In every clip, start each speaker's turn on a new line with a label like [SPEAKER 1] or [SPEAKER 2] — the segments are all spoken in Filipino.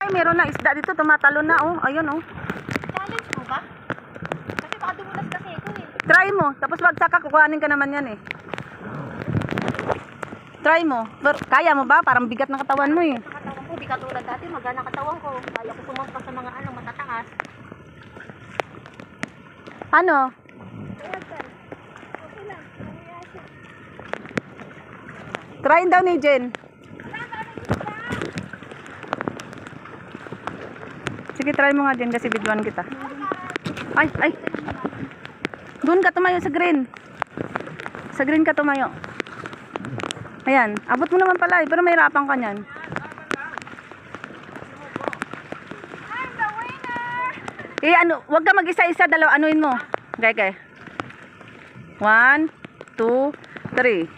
[SPEAKER 1] Ay, meron na isda dito. Tumatalo na, oh. Ayun, oh.
[SPEAKER 2] Challenge mo ba? Kasi baka dumulas kasi ito eh.
[SPEAKER 1] Try mo. Tapos bagsak ka, kukuhanin ka naman yan, eh. Try mo. Kaya mo ba? Parang bigat ng katawan mo, eh.
[SPEAKER 2] Katawan ko, di katulad dati. Magana katawan ko. Kaya ko sumampas sa mga matataas.
[SPEAKER 1] Ano? Try daw ni Jen. Sige, try mo nga Jen kasi bidwan kita. Ay, ay. Doon ka tumayo sa green. Sa green ka tumayo. Ayan, abot mo naman pala pero may rapang ka niyan. Eh ano, wag ka mag-isa-isa, dalawa anuin mo. Okay. 1, 2, 3.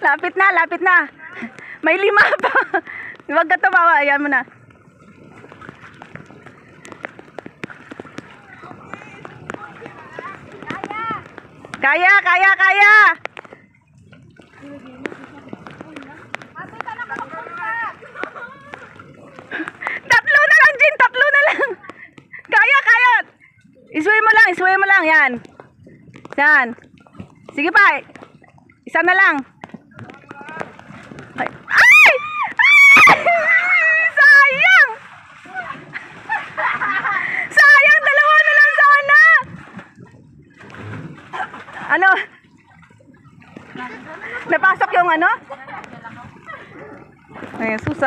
[SPEAKER 1] Lapit na. May 5 pa. Wag ka tumawa, ayan mo na. Kaya. Tatlo na lang, Jin. Tatlo na lang. Kaya. Isway mo lang. Yan. Sige pa. Isa na lang. Ay! Sayang! Sayang, dalawa na lang sana. Ano? Napasok yung ano? Ay, susa.